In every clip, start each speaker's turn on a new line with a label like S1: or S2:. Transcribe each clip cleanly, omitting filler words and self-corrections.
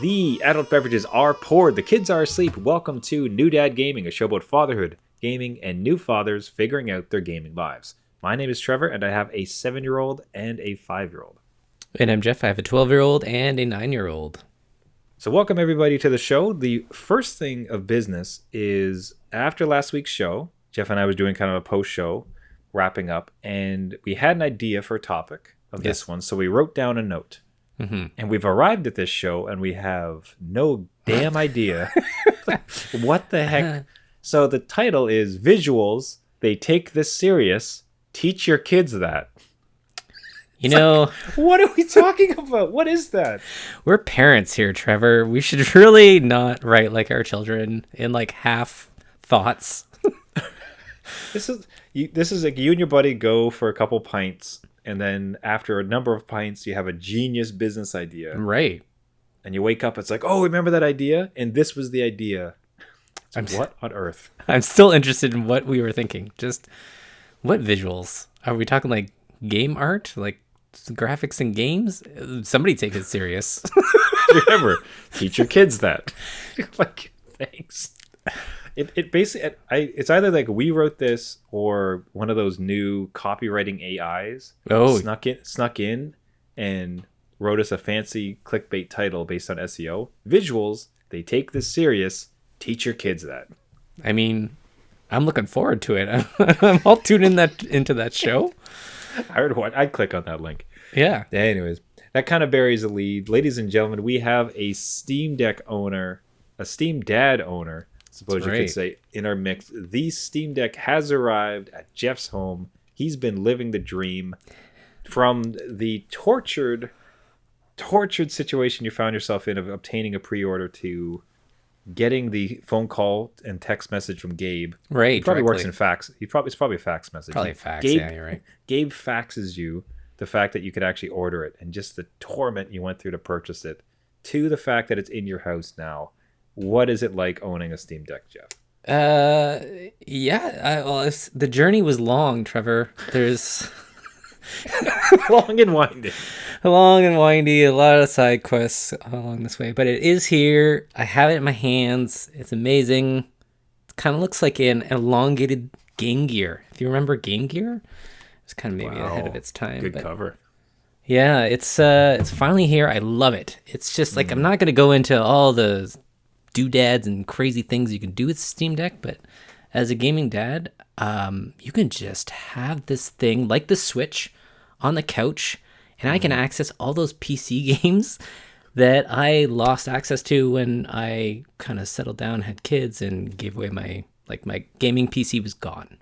S1: The adult beverages are poured, the kids are asleep. Welcome to New Dad Gaming, a show about fatherhood, gaming, and new fathers figuring out their gaming lives. My name is Trevor, and I have a 7-year-old and a 5-year-old.
S2: And I'm Jeff. I have a 12-year-old and a 9-year-old.
S1: So welcome everybody to the show. The first thing of business is after last week's show, Jeff and I was doing kind of a post-show wrapping up, and we had an idea for a topic of this one, so we wrote down a note. Mm-hmm. And we've arrived at this show, and we have no damn idea what the heck. So the title is Visuals, They Take This Serious, Teach Your Kids That.
S2: You know,
S1: what are we talking about? What is that?
S2: We're parents here, Trevor. We should really not write like our children in like half thoughts.
S1: This is like you and your buddy go for a couple pints, and then after a number of pints, you have a genius business idea.
S2: Right.
S1: And you wake up, it's like, oh, remember that idea? And this was the idea. So what on earth?
S2: I'm still interested in what we were thinking. Just what visuals? Are we talking like game art? Like graphics in games? Somebody take it serious.
S1: Remember, teach your kids that. Like, thanks. It basically, it's either like we wrote this or one of those new copywriting AIs snuck in and wrote us a fancy clickbait title based on SEO. Visuals, they take this serious. Teach your kids that.
S2: I mean, I'm looking forward to it. I'm all tuned into that show.
S1: I heard what I'd click on that link.
S2: Yeah.
S1: Anyways, that kind of buries the lead. Ladies and gentlemen, we have a SteamDeck owner, a Steam Dad owner, suppose you could say, in our mix. The SteamDeck has arrived at Jeff's home. He's been living the dream from the tortured situation you found yourself in of obtaining a pre-order to getting the phone call and text message from Gabe.
S2: Right.
S1: He probably works in fax. It's probably a fax message.
S2: Probably fax.
S1: Gabe,
S2: yeah, you're right.
S1: Gabe faxes you the fact that you could actually order it and just the torment you went through to purchase it, to the fact that it's in your house now. What is it like owning a Steam Deck, Jeff?
S2: The journey was long, Trevor. There's
S1: long and windy,
S2: a lot of side quests along this way, but it is here. I have it in my hands. It's amazing. It kind of looks like an elongated Game Gear. If you remember Game Gear, it's kind of maybe ahead of its time.
S1: Good cover.
S2: Yeah, it's finally here. I love it. It's just like I'm not going to go into all the doodads and crazy things you can do with Steam Deck, but as a gaming dad, you can just have this thing like the Switch on the couch, and I can access all those PC games that I lost access to when I kind of settled down, had kids, and gave away my gaming PC was gone.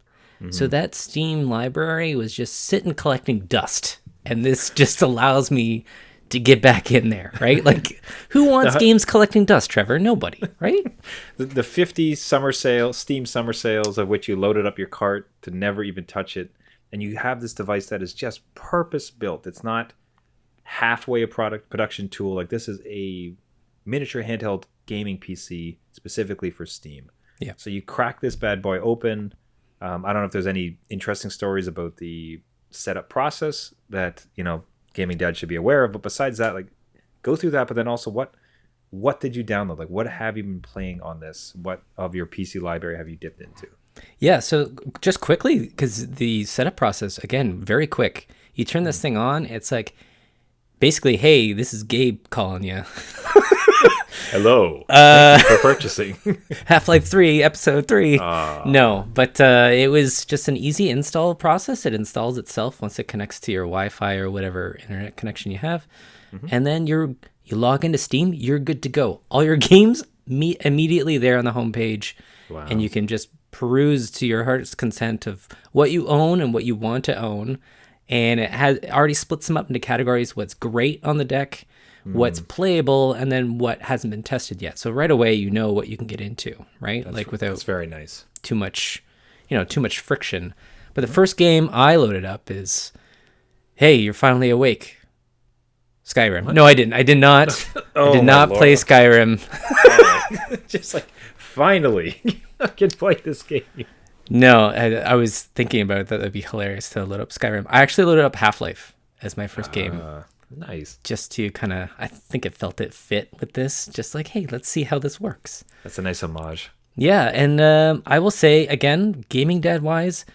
S2: So that Steam library was just sitting collecting dust, and this just allows me to get back in there, right? Like, who wants games collecting dust, Trevor? Nobody, right?
S1: The 50 summer sale, Steam summer sales, of which you loaded up your cart to never even touch it, and you have this device that is just purpose-built. It's not halfway a production tool. Like, this is a miniature handheld gaming PC specifically for Steam.
S2: Yeah. So
S1: you crack this bad boy open. I don't know if there's any interesting stories about the setup process that, gaming dad should be aware of, but besides that, like, go through that. But then also, what did you download? Like, what have you been playing on this? What of your PC library have you dipped into?
S2: Yeah, so just quickly, because the setup process, again, very quick. You turn this thing on, it's like, basically, hey, this is Gabe calling you.
S1: Hello. Thank you for purchasing.
S2: Half-Life 3, Episode 3. No, but it was just an easy install process. It installs itself once it connects to your Wi-Fi or whatever internet connection you have. And then you log into Steam, you're good to go. All your games immediately there on the homepage. Wow. And you can just peruse to your heart's content of what you own and what you want to own. And it already splits them up into categories: what's great on the deck, what's playable, and then what hasn't been tested yet. So right away, you know what you can get into, right? Without
S1: very nice.
S2: Too much friction. But the first game I loaded up is, hey, you're finally awake. Skyrim. What? No, I didn't. I did not. I did not play Skyrim.
S1: Just like, finally, I can play this game.
S2: No, I was thinking about it, that would be hilarious to load up Skyrim. I actually loaded up Half-Life as my first game.
S1: Nice.
S2: just to kind of, I think it felt it fit with this. Just like, hey, let's see how this works.
S1: That's a nice homage.
S2: Yeah, and I will say again, gaming dad wise,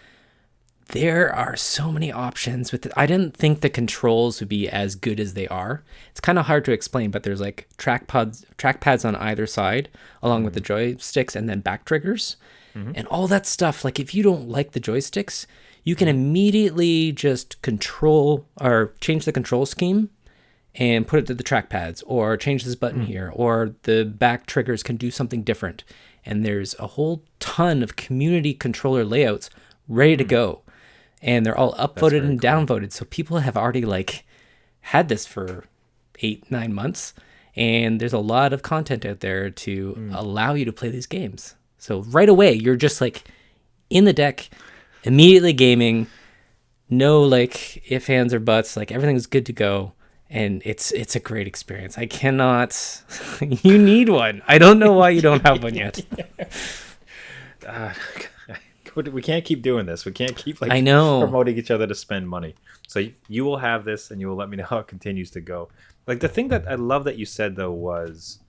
S2: there are so many options with it. I didn't think the controls would be as good as they are. It's kind of hard to explain, but there's like trackpads on either side, along with the joysticks, and then back triggers, and all that stuff. Like if you don't like the joysticks, you can immediately just control or change the control scheme and put it to the trackpads, or change this button here, or the back triggers can do something different. And there's a whole ton of community controller layouts ready to go. And they're all upvoted and downvoted. So people have already like had this for 8-9 months. And there's a lot of content out there to allow you to play these games. So right away, you're just like in the deck, immediately gaming, no like ifs, ands, or buts, like everything's good to go. And it's a great experience. I cannot, you need one. I don't know why you don't have one yet.
S1: We can't keep doing this. We can't keep like
S2: I know.
S1: promoting each other to spend money. So you will have this, and you will let me know how it continues to go. Like the thing that I love that you said though was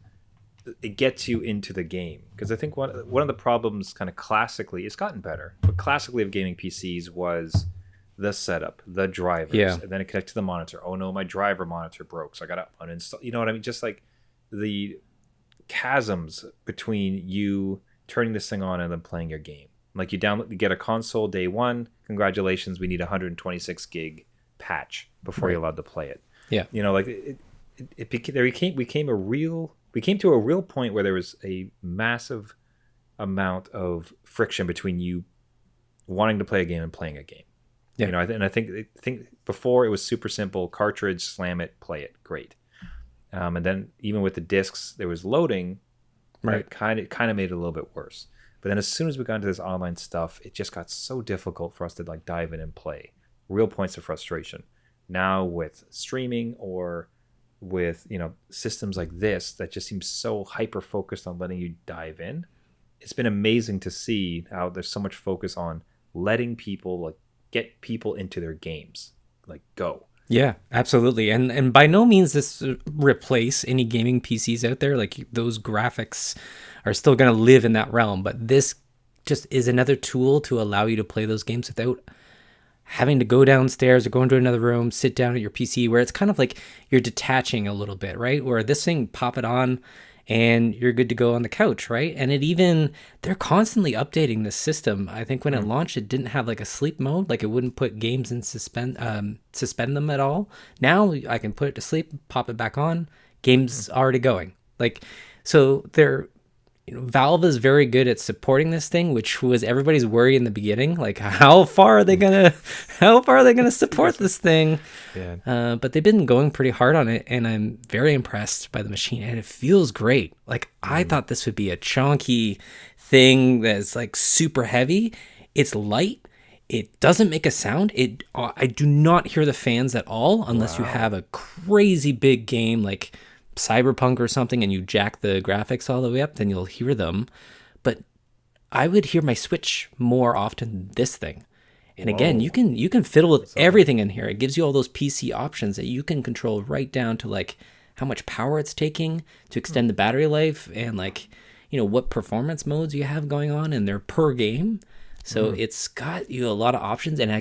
S1: it gets you into the game, because I think one of the problems kind of classically, it's gotten better, but classically of gaming PCs was the setup, the drivers, and then it connects to the monitor. Oh no, my driver monitor broke, so I got to uninstall. You know what I mean? Just like the chasms between you turning this thing on and then playing your game. Like you get a console day one. Congratulations, we need a 126 gig patch before you're allowed to play it.
S2: Yeah,
S1: you know, like we came to a real point where there was a massive amount of friction between you wanting to play a game and playing a game. Yeah. You know, and I think before it was super simple: cartridge, slam it, play it, great. And then even with the discs, there was loading. Right, kind of made it a little bit worse. But then as soon as we got into this online stuff, it just got so difficult for us to like dive in and play. Real points of frustration. Now with streaming or with, you know, systems like this that just seems so hyper focused on letting you dive in, it's been amazing to see how there's so much focus on letting people like get people into their games. Like go.
S2: Yeah, absolutely. And by no means this replace any gaming PCs out there. Like those graphics are still going to live in that realm, but this just is another tool to allow you to play those games without having to go downstairs or go into another room, sit down at your PC, where it's kind of like you're detaching a little bit, right? Where this thing, pop it on and you're good to go on the couch, right? And they're constantly updating this system. I think when it launched, it didn't have like a sleep mode, like it wouldn't put games in suspend them at all. Now I can put it to sleep, pop it back on, game's already going. Like, so Valve is very good at supporting this thing, which was everybody's worry in the beginning. Like, how far are they gonna support this thing? Yeah. But they've been going pretty hard on it, and I'm very impressed by the machine, and it feels great. Like, I thought this would be a chunky thing that's like super heavy. It's light. It doesn't make a sound. I do not hear the fans at all unless you have a crazy big game like Cyberpunk or something and you jack the graphics all the way up, then you'll hear them. But I would hear my Switch more often than this thing. And again, you can fiddle with everything in here. It gives you all those PC options that you can control right down to like how much power it's taking to extend the battery life, and like, you know, what performance modes you have going on, and they're per game. So it's got you a lot of options, and I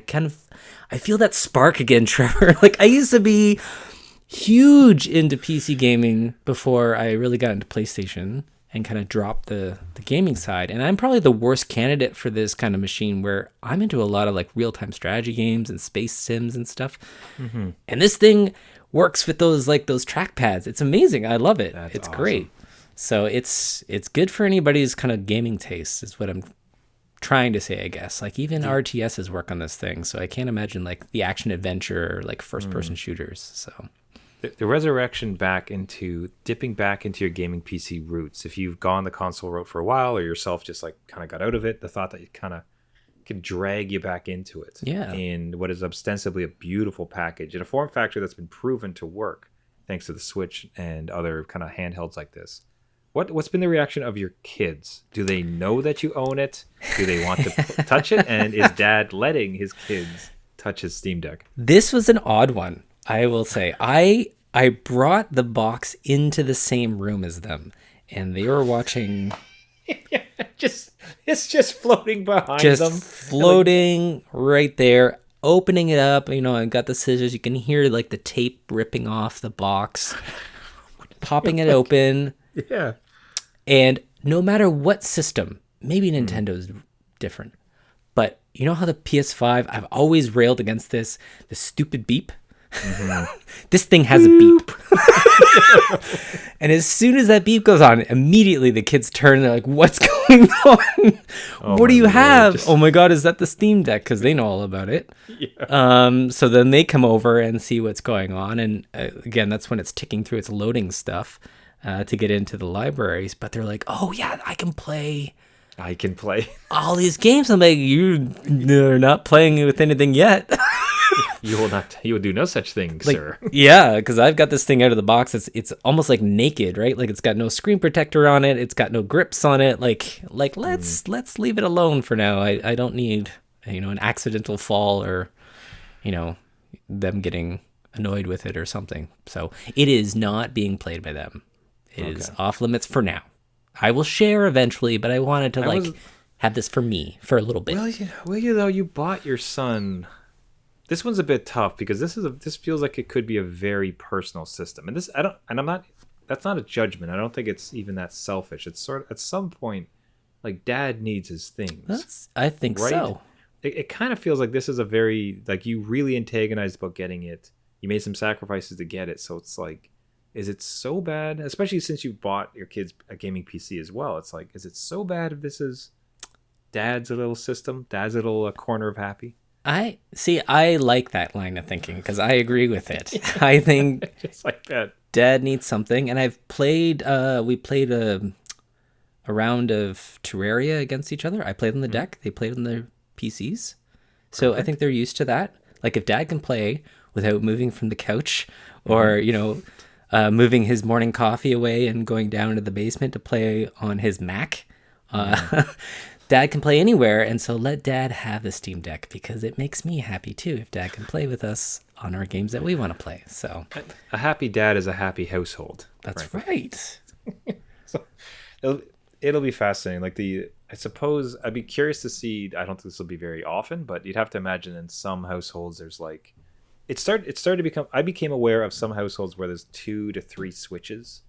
S2: feel that spark again, Trevor. Like I used to be huge into PC gaming before I really got into PlayStation and kind of dropped the gaming side. And I'm probably the worst candidate for this kind of machine, where I'm into a lot of like real-time strategy games and space sims and stuff. And this thing works with those trackpads. It's amazing. I love it. It's awesome. Great. So it's good for anybody's kind of gaming taste is what I'm trying to say, I guess. Like even RTSs work on this thing. So I can't imagine like the action adventure or like first-person shooters. So
S1: the resurrection dipping back into your gaming PC roots. If you've gone the console route for a while, or yourself just like kind of got out of it, the thought that you kind of could drag you back into it.
S2: Yeah.
S1: In what is ostensibly a beautiful package, in a form factor that's been proven to work thanks to the Switch and other kind of handhelds like this. What's been the reaction of your kids? Do they know that you own it? Do they want to touch it? And is Dad letting his kids touch his Steam Deck?
S2: This was an odd one. I will say I brought the box into the same room as them, and they were watching
S1: just it's just floating behind
S2: just
S1: them. And like,
S2: floating right there, opening it up. I got the scissors. You can hear like the tape ripping off the box, popping it open.
S1: yeah.
S2: And no matter what system, maybe Nintendo's different, but you know how the PS5, I've always railed against this, the stupid beep. This thing has a beep. And as soon as that beep goes on, immediately the kids turn and they're like, what's going on? What do you have? Oh my God, is that the Steam Deck? Because they know all about it. Yeah. So then they come over and see what's going on. And again, that's when it's ticking through its loading stuff to get into the libraries. But they're like, oh yeah, I can play all these games. I'm like, you're not playing with anything yet.
S1: You will do no such thing,
S2: like,
S1: sir.
S2: Yeah, because I've got this thing out of the box. It's almost like naked, right? Like it's got no screen protector on it. It's got no grips on it. Like let's leave it alone for now. I don't need an accidental fall or them getting annoyed with it or something. So it is not being played by them. It is off limits for now. I will share eventually, but I wanted to have this for me for a little bit.
S1: Well, you bought your son. This one's a bit tough because this feels like it could be a very personal system, and that's not a judgment. I don't think it's even that selfish. It's sort of at some point, like dad needs his things.
S2: I think
S1: right?
S2: so.
S1: It kind of feels like this is a very like you really antagonized about getting it. You made some sacrifices to get it, so it's like, is it so bad? Especially since you bought your kids a gaming PC as well. It's like, is it so bad if this is dad's little system, dad's little corner of happy?
S2: I like that line of thinking because I agree with it. I think
S1: just like that.
S2: Dad needs something, and I've played. We played a round of Terraria against each other. I played on the deck. They played on their PCs, so I think they're used to that. Like if Dad can play without moving from the couch, or moving his morning coffee away and going down to the basement to play on his Mac. Dad can play anywhere, and so let Dad have the Steam Deck because it makes me happy too if Dad can play with us on our games that we want to play. So
S1: a happy dad is a happy household.
S2: That's right.
S1: So it'll be fascinating. Like I suppose I'd be curious to see. I don't think this will be very often, but you'd have to imagine in some households there's like it started to become. I became aware of some households where there's 2 to 3 switches.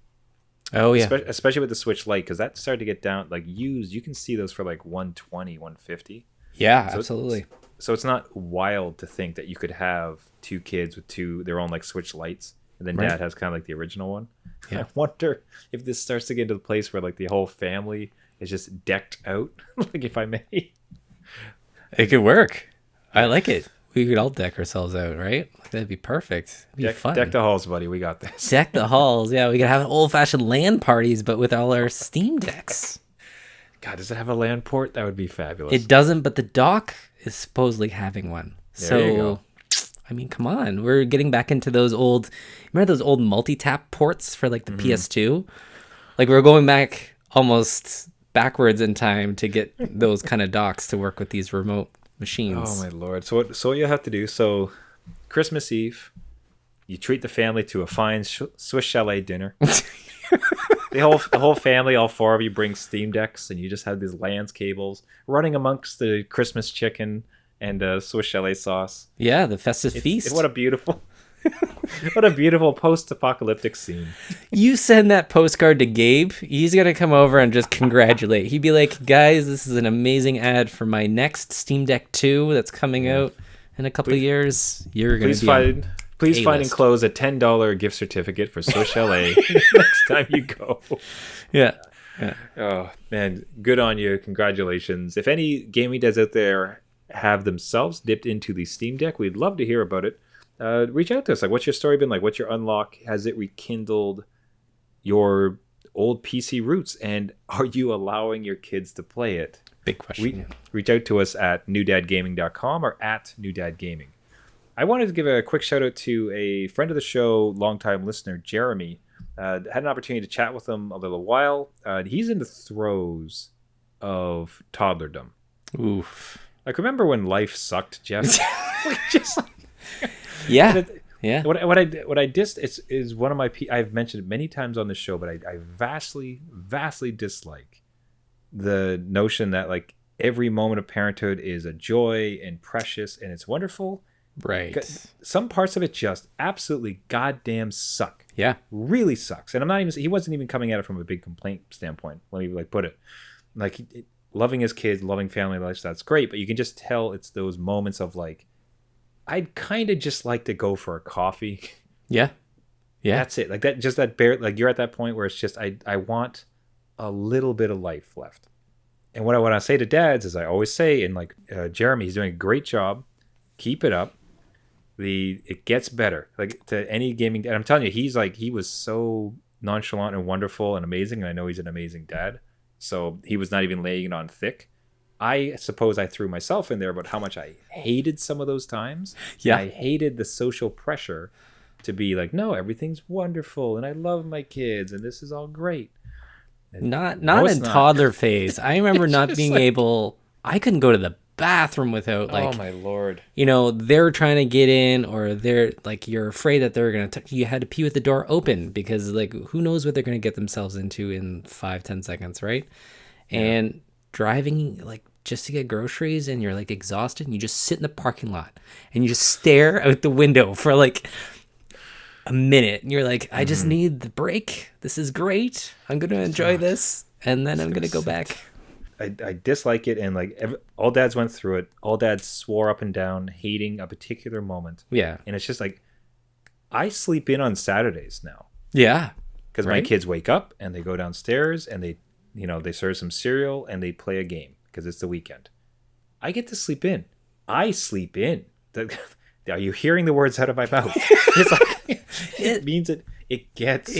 S2: Oh yeah,
S1: especially with the Switch Lite, because that started to get down like used. You can see those for like 120, 150.
S2: Yeah, so absolutely.
S1: So it's not wild to think that you could have 2 kids with their own like Switch Lites, and then Dad has kind of like the original one. Yeah. I wonder if this starts to get into the place where like the whole family is just decked out. Like if I may,
S2: it could work. I like it. We could all deck ourselves out, right? That'd be perfect. It'd be fun.
S1: Deck the halls, buddy. We got this.
S2: Deck the halls. Yeah, we could have old-fashioned LAN parties, but with all our Steam Decks.
S1: God, does it have a LAN port? That would be fabulous.
S2: It doesn't, but the dock is supposedly having one.
S1: There you go.
S2: I mean, come on. We're getting back into those old... Remember those old multi-tap ports for like the PS2? Like we're going back almost backwards in time to get those kind of docks to work with these remote machines.
S1: Oh my lord. So what you have to do, so Christmas Eve, you treat the family to a fine Swiss chalet dinner. the whole family, all 4 of you bring Steam Decks, and you just have these LANs cables running amongst the Christmas chicken and Swiss chalet sauce.
S2: Yeah, the festive feast.
S1: What a beautiful what a beautiful post-apocalyptic scene.
S2: You send that postcard to Gabe, he's going to come over and just congratulate. He'd be like, guys, this is an amazing ad for my next Steam Deck 2 that's coming out in a couple of years. You're going to be
S1: Please find enclosed a $10 gift certificate for Swiss Chalet next time you go.
S2: Yeah.
S1: Oh, man, good on you. Congratulations. If any gaming dads out there have themselves dipped into the Steam Deck, we'd love to hear about it. Reach out to us. Like, what's your story been like? What's your unlock? Has it rekindled your old PC roots? And are you allowing your kids to play it?
S2: Big question.
S1: Reach out to us at newdadgaming.com or at newdadgaming. I wanted to give a quick shout out to a friend of the show, longtime listener, Jeremy. Had an opportunity to chat with him a little while. He's in the throes of toddlerdom.
S2: Oof.
S1: Like, remember when life sucked, Jeff?
S2: Yeah. Yeah.
S1: What I dis is one of my I've mentioned it many times on the show, but I vastly dislike the notion that like every moment of parenthood is a joy and precious and it's wonderful.
S2: Right.
S1: Some parts of it just absolutely goddamn suck.
S2: Yeah.
S1: Really sucks. And I'm not even. He wasn't even coming at it from a big complaint standpoint. Let me like put it. Like loving his kids, loving family life, that's great. But you can just tell it's those moments of like, I'd kind of just like to go for a coffee.
S2: Yeah. Yeah.
S1: That's it. Like that. Just that bare. Like you're at that point where it's just I want a little bit of life left. And what I say to dads is I always say, and like Jeremy, he's doing a great job. Keep it up. It gets better. Like to any gaming, and I'm telling you, he was so nonchalant and wonderful and amazing, and I know he's an amazing dad. So he was not even laying it on thick. I suppose I threw myself in there about how much I hated some of those times.
S2: Yeah.
S1: I hated the social pressure to be like, no, everything's wonderful and I love my kids and this is all great. And
S2: Not
S1: it's
S2: in toddler phase. I remember not
S1: just
S2: being
S1: like-
S2: able. I couldn't go to the bathroom without like.
S1: Oh my Lord.
S2: They're trying to get in, or they're like, you're afraid that they're gonna. You had to pee with the door open because like who knows what they're gonna get themselves into in 5-10 seconds, right?
S1: Yeah.
S2: And driving like just to get groceries, and you're like exhausted, and you just sit in the parking lot and you just stare out the window for like a minute, and you're like, I just need the break. This is great. I'm gonna enjoy this, and then I'm gonna go back.
S1: I dislike it, and like all dads went through it. All dads swore up and down, hating a particular moment.
S2: Yeah.
S1: And it's just like, I sleep in on Saturdays now
S2: Yeah.
S1: because my kids wake up and they go downstairs and they serve some cereal and they play a game because it's the weekend. I get to sleep in. I sleep in. Are you hearing the words out of my mouth? It's like it means it gets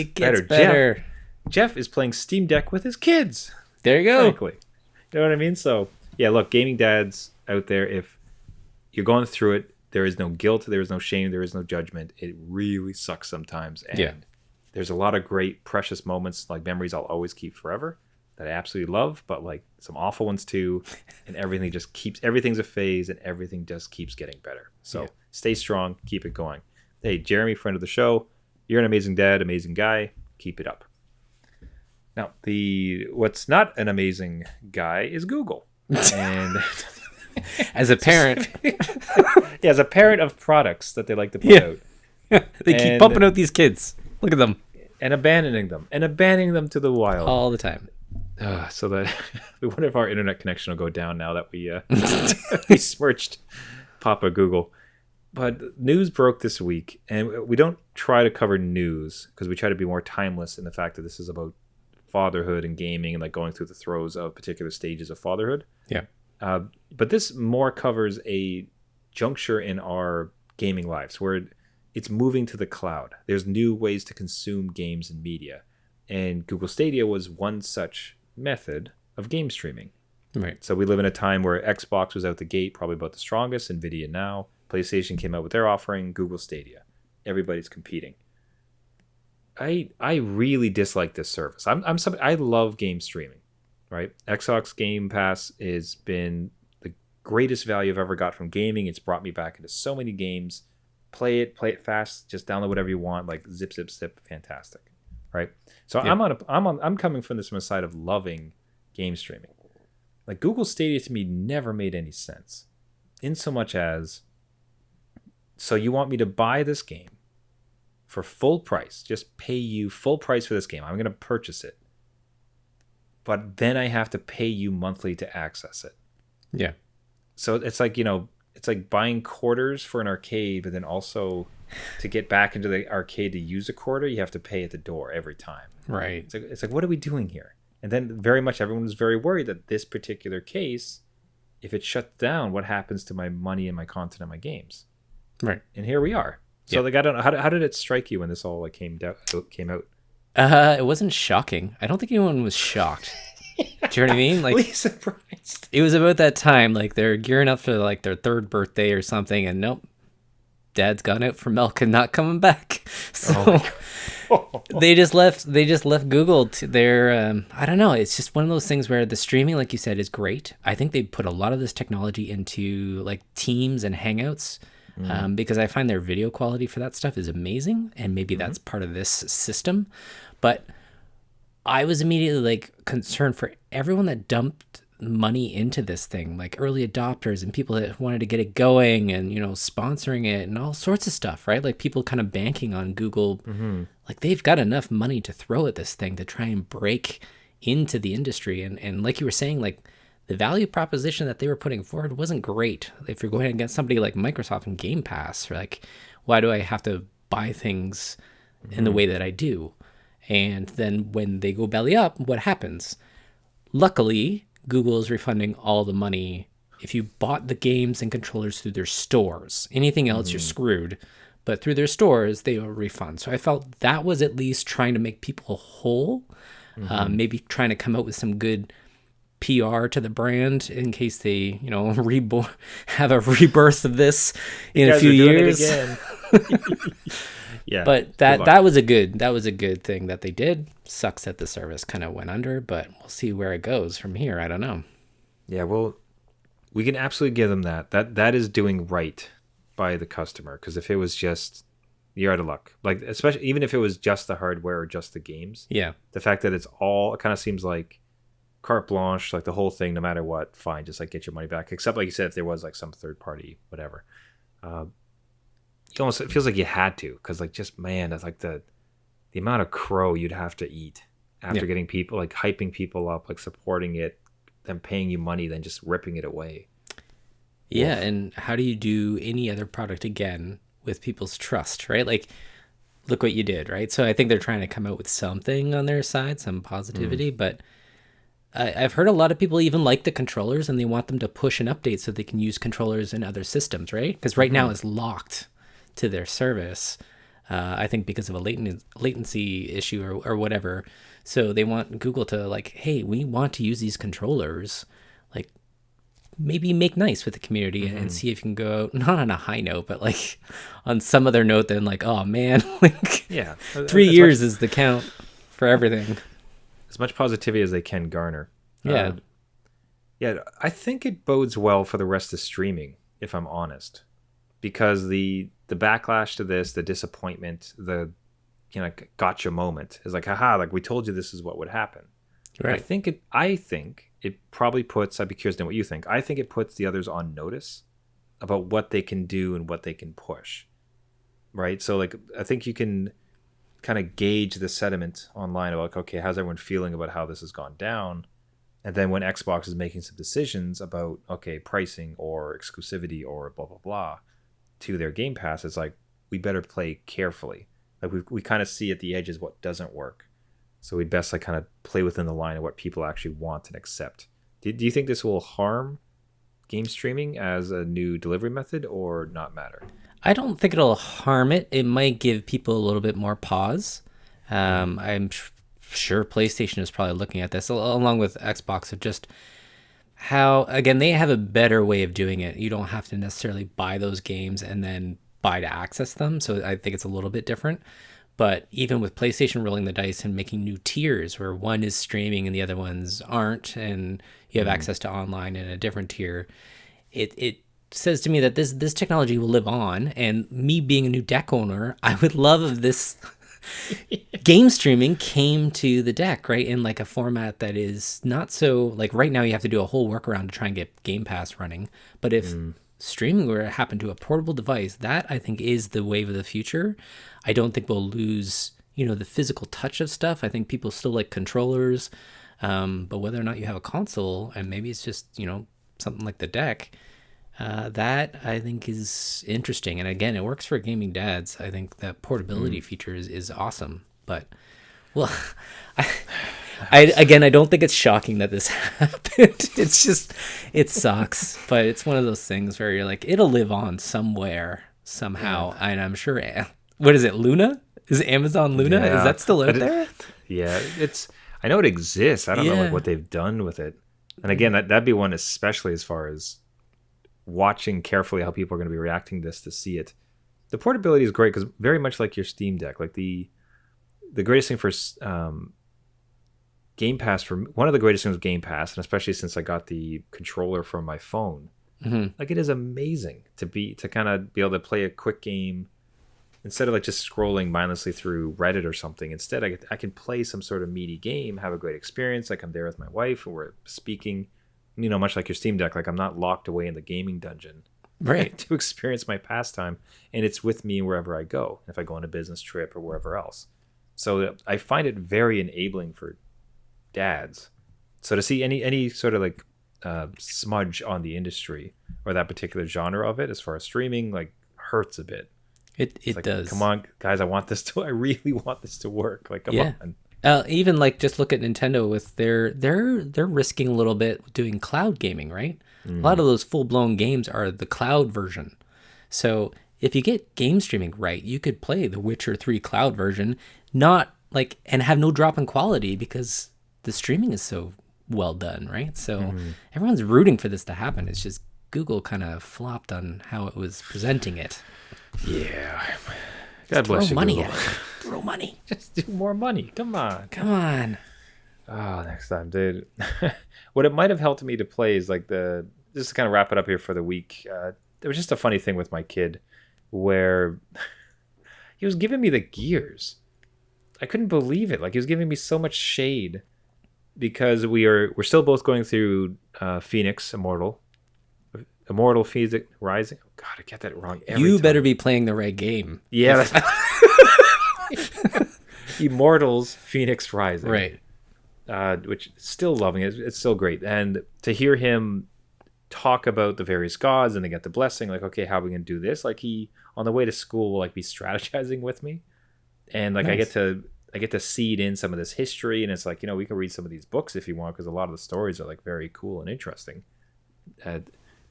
S2: better.
S1: Jeff is playing Steam Deck with his kids.
S2: There you go.
S1: Frankly. You know what I mean? So, yeah, look, gaming dads out there, if you're going through it, there is no guilt, there is no shame, there is no judgment. It really sucks sometimes. And there's a lot of great, precious moments, like memories I'll always keep forever that I absolutely love, but like some awful ones too. And everything's a phase and everything just keeps getting better. So stay strong, keep it going. Hey, Jeremy, friend of the show, you're an amazing dad, amazing guy. Keep it up. Now, what's not an amazing guy is Google. And
S2: As a parent,
S1: as a parent of products that they like to put out.
S2: they keep pumping out these kids. Look at them
S1: And abandoning them to the wild.
S2: all the time.
S1: So that one of our internet connection will go down now that we we smirched Papa Google. But news broke this week, and we don't try to cover news because we try to be more timeless in the fact that this is about fatherhood and gaming and like going through the throes of particular stages of fatherhood.
S2: Yeah.
S1: But this more covers a juncture in our gaming lives where it's moving to the cloud. There's new ways to consume games and media. And Google Stadia was one such method of game streaming.
S2: Right.
S1: So we live in a time where Xbox was out the gate, probably about the strongest, Nvidia now. PlayStation came out with their offering, Google Stadia. Everybody's competing. I really dislike this service. I love game streaming, right? Xbox Game Pass has been the greatest value I've ever got from gaming. It's brought me back into so many games. Play it fast. Just download whatever you want. Like zip, fantastic, right? So
S2: Yeah.
S1: I'm coming from a side of loving game streaming. Like Google Stadia to me never made any sense, in so much as, so you want me to buy this game for full price, just pay you full price for this game. I'm going to purchase it. But then I have to pay you monthly to access it.
S2: Yeah.
S1: So it's like, it's like buying quarters for an arcade, but then also to get back into the arcade to use a quarter, you have to pay at the door every time.
S2: Right.
S1: It's like, what are we doing here? And then very much everyone was very worried that this particular case, if it shuts down, what happens to my money and my content and my games?
S2: Right.
S1: And here we are. So like, I don't know, how did it strike you when this all like came out?
S2: It wasn't shocking. I don't think anyone was shocked. Do you know what I mean? Like,
S1: Please surprised.
S2: it was about that time. Like they're gearing up for like their third birthday or something, and nope, Dad's gone out for milk and not coming back. So they just left Google to their. I don't know. It's just one of those things where the streaming, like you said, is great. I think they put a lot of this technology into like Teams and Hangouts. because I find their video quality for that stuff is amazing, and maybe that's part of this system. But I was immediately like concerned for everyone that dumped money into this thing, like early adopters and people that wanted to get it going and, you know, sponsoring it and all sorts of stuff, right? Like people kind of banking on Google. Like they've got enough money to throw at this thing to try and break into the industry. And like you were saying, like the value proposition that they were putting forward wasn't great. If you're going against somebody like Microsoft and Game Pass, like, why do I have to buy things in the way that I do? And then when they go belly up, what happens? Luckily, Google is refunding all the money if you bought the games and controllers through their stores. Anything else, you're screwed. But through their stores, they will refund. So I felt that was at least trying to make people whole. Maybe trying to come out with some good PR to the brand in case they, you know, have a rebirth of this in a few years.
S1: Yeah,
S2: but that was a good thing that they did. Sucks that the service kind of went under, but we'll see where it goes from here. I don't know.
S1: Yeah, well, we can absolutely give them that. That is doing right by the customer, because if it was just, you're out of luck. Like, especially even if it was just the hardware or just the games.
S2: Yeah.
S1: The fact that it's all, it kind of seems like carte blanche, like the whole thing, no matter what, fine, just like get your money back. Except, like you said, if there was like some third party, whatever. It feels like you had to, because like, just, man, that's like the amount of crow you'd have to eat after getting people, like hyping people up, like supporting it, them paying you money, then just ripping it away.
S2: Yeah. Oof. And how do you do any other product again with people's trust, right? Like, look what you did, right? So I think they're trying to come out with something on their side, some positivity, but I've heard a lot of people even like the controllers and they want them to push an update so they can use controllers in other systems, right? Because right now it's locked to their service, I think because of a latency issue or whatever. So they want Google to like, hey, we want to use these controllers, like maybe make nice with the community and see if you can go not on a high note, but like on some other note than like, oh man, like 3 years is the count for everything.
S1: As much positivity as they can garner.
S2: Yeah.
S1: I think it bodes well for the rest of streaming, if I'm honest, because the backlash to this, the disappointment, the gotcha moment is like, haha, like we told you this is what would happen. Right. I think it probably puts, I'd be curious to know what you think. I think it puts the others on notice about what they can do and what they can push. Right. So like, I think you can kind of gauge the sentiment online about, like, okay, how's everyone feeling about how this has gone down? And then when Xbox is making some decisions about, okay, pricing or exclusivity or blah, blah, blah to their Game Pass, it's like, we better play carefully. Like we kind of see at the edges what doesn't work. So we'd best like kind of play within the line of what people actually want and accept. Do you think this will harm game streaming as a new delivery method or not matter?
S2: I don't think it'll harm it. It might give people a little bit more pause. I'm sure PlayStation is probably looking at this along with Xbox of just how, again, they have a better way of doing it. You don't have to necessarily buy those games and then buy to access them. So I think it's a little bit different. But even with PlayStation rolling the dice and making new tiers where one is streaming and the other ones aren't, and you have access to online in a different tier, it says to me that this technology will live on. And me being a new deck owner, I would love if this game streaming came to the deck, right, in like a format that is not so, like right now you have to do a whole workaround to try and get Game Pass running. But if streaming were to happen to a portable device, that I think is the wave of the future. I don't think we'll lose, the physical touch of stuff. I think people still like controllers, but whether or not you have a console, and maybe it's just, something like the deck, that I think is interesting. And again, it works for gaming dads. I think that portability feature is awesome. But, well, I don't think it's shocking that this happened. It's just, it sucks. But it's one of those things where you're like, it'll live on somewhere, somehow. Yeah. And I'm sure, what is it, Luna? Is it Amazon Luna? Yeah. Is that still out there?
S1: Yeah, I know it exists. I don't know like what they've done with it. And again, that'd be one, especially as far as watching carefully how people are going to be reacting to this to see it. The portability is great because very much like your Steam Deck, like the greatest thing for Game Pass, for one of the greatest things with Game Pass, and especially since I got the controller from my phone, Like it is amazing to kind of be able to play a quick game instead of like just scrolling mindlessly through Reddit or something. Instead, I can play some sort of meaty game, have a great experience. Like I'm there with my wife and we're speaking, much like your Steam Deck. Like I'm not locked away in the gaming dungeon,
S2: Right.
S1: to experience my pastime, and it's with me wherever I go. If I go on a business trip or wherever else, so I find it very enabling for dads. So to see any sort of like smudge on the industry or that particular genre of it, as far as streaming, like hurts a bit.
S2: It
S1: Like,
S2: does.
S1: come on, guys, I really want this to work. Like, come on.
S2: Even like just look at Nintendo with they're risking a little bit doing cloud gaming, right? A lot of those full blown games are the cloud version. So if you get game streaming right, you could play the Witcher 3 cloud version, not like and have no drop in quality because the streaming is so well done, right? So everyone's rooting for this to happen. It's just Google kind of flopped on how it was presenting it.
S1: Yeah. God bless you,
S2: money
S1: Google.
S2: at it. Throw money.
S1: Just do more money. Come on.
S2: Come on.
S1: Oh, next time, dude. What it might have helped me to play is like just to kind of wrap it up here for the week. There was just a funny thing with my kid where he was giving me the gears. I couldn't believe it. Like he was giving me so much shade because we're still both going through Phoenix Immortal Phoenix Rising. Oh God, I get that wrong every
S2: You
S1: time.
S2: better be playing the right game.
S1: Yeah. Immortals Phoenix Rising.
S2: Right.
S1: Which still loving it. It's still great. And to hear him talk about the various gods and they get the blessing, like, okay, how are we going to do this? Like he, on the way to school, will like be strategizing with me. And like,
S2: Nice.
S1: I get to seed in some of this history. And it's like, we can read some of these books if you want, because a lot of the stories are like very cool and interesting.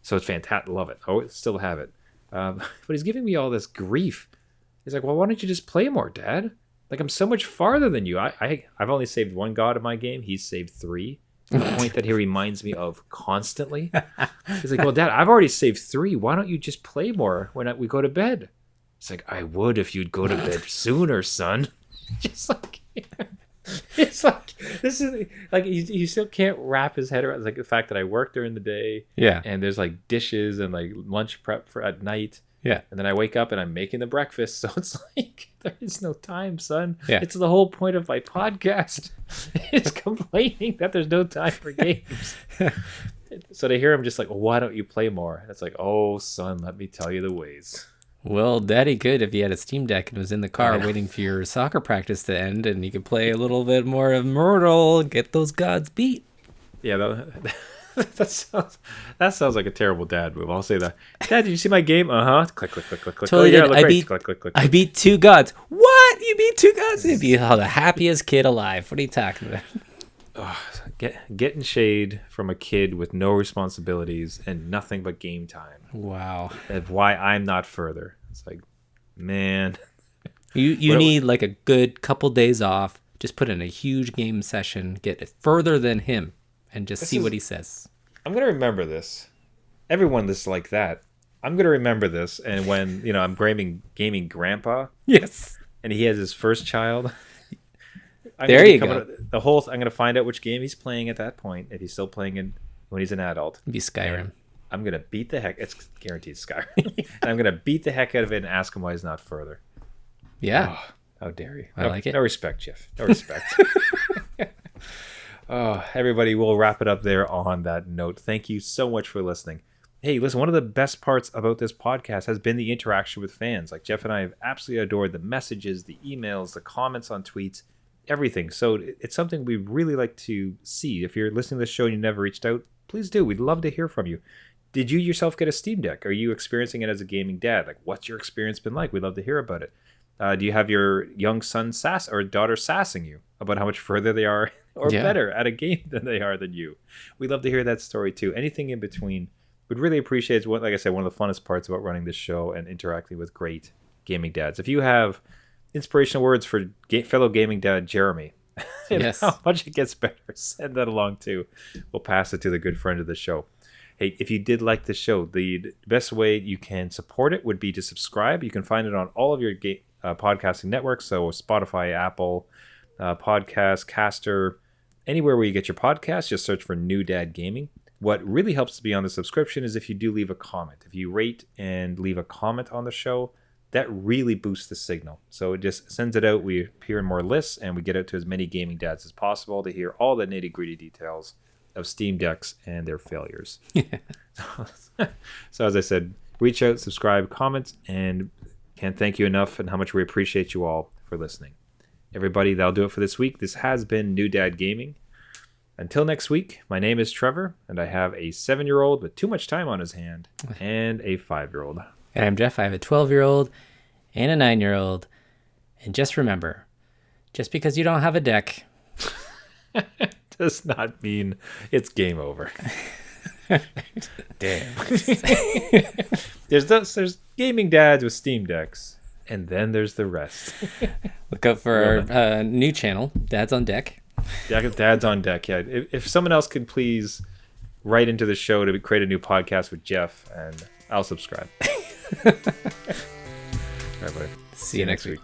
S1: So it's fantastic. Love it. I still have it. But he's giving me all this grief. He's like, well, why don't you just play more, Dad? Like, I'm so much farther than you. I've only saved one god in my game. He's saved 3. To the point that he reminds me of constantly. He's like, well, Dad, I've already saved 3. Why don't you just play more when we go to bed? It's like, I would if you'd go to bed sooner, son. Just like... It's like this is like he still can't wrap his head around like the fact that I work during the day, and there's like dishes and like lunch prep for at night, and then I wake up and I'm making the breakfast, so it's like there is no time, son. It's the whole point of my podcast is complaining that there's no time for games. So to hear him just like, well, why don't you play more? And it's like, oh, son, let me tell you the ways.
S2: Well, Daddy could if he had a Steam Deck and was in the car waiting for your soccer practice to end, and you could play a little bit more of Immortal, get those gods beat.
S1: Yeah, that sounds like a terrible dad move. I'll say that. Dad, did you see my game? Click, click, click, click, click.
S2: Totally did.
S1: Look great. Click, click, click.
S2: I beat 2 gods. What? You beat 2 gods? You'd be the happiest kid alive. What are you talking about?
S1: Getting shade from a kid with no responsibilities and nothing but game time.
S2: Wow.
S1: Of why I'm not further. It's like, man.
S2: You need like a good couple days off. Just put in a huge game session. Get it further than him. And just see what he says.
S1: I'm going to remember this. Everyone that's like that. I'm going to remember this. And when, I'm gaming grandpa.
S2: Yes.
S1: And he has his first child.
S2: There you go.
S1: I'm going to find out which game he's playing at that point. If he's still playing it when he's an adult.
S2: It'd be Skyrim.
S1: And I'm going to beat the heck. It's guaranteed Skyrim. And I'm going to beat the heck out of it and ask him why he's not further.
S2: Yeah.
S1: Oh, how dare you.
S2: I like it.
S1: No respect, Jeff. No respect. Everybody, we'll wrap it up there on that note. Thank you so much for listening. Hey, listen, one of the best parts about this podcast has been the interaction with fans. Like Jeff and I have absolutely adored the messages, the emails, the comments on tweets, everything. So it's something we really like to see. If you're listening to this show and you never reached out, please do. We'd love to hear from you. Did you yourself get a Steam Deck? Are you experiencing it as a gaming dad? Like, what's your experience been like? We'd love to hear about it. Do you have your young son or daughter sassing you about how much further they are or better at a game than they are than you? We'd love to hear that story too. Anything in between. We'd really appreciate it. Like I said, one of the funnest parts about running this show and interacting with great gaming dads. If you have inspirational words for fellow gaming dad Jeremy,
S2: yes,
S1: how much it gets better, send that along too. We'll pass it to the good friend of the show. Hey, if you did like the show, the best way you can support it would be to subscribe. You can find it on all of your podcasting networks, so Spotify, Apple, Podcast, Caster, anywhere where you get your podcasts. Just search for New Dad Gaming. what really helps to be on the subscription is if you do leave a comment. If you rate and leave a comment on the show, that really boosts the signal. So it just sends it out. We appear in more lists, and we get out to as many gaming dads as possible to hear all the nitty-gritty details of Steam Decks and their failures. So as I said, reach out, subscribe, comment, and can't thank you enough and how much we appreciate you all for listening. Everybody, that'll do it for this week. This has been New Dad Gaming. Until next week, my name is Trevor, and I have a 7-year-old with too much time on his hand and a 5-year-old.
S2: And I'm Jeff. I have a 12-year-old and a 9-year-old. And just remember, just because you don't have a deck
S1: does not mean it's game over. Damn. There's gaming dads with Steam Decks, and then there's the rest.
S2: Look out for our new channel, Dads on Deck.
S1: Dad's on Deck, yeah. If someone else could please write into the show to create a new podcast with Jeff, and I'll subscribe. All right, buddy.
S2: See you next week.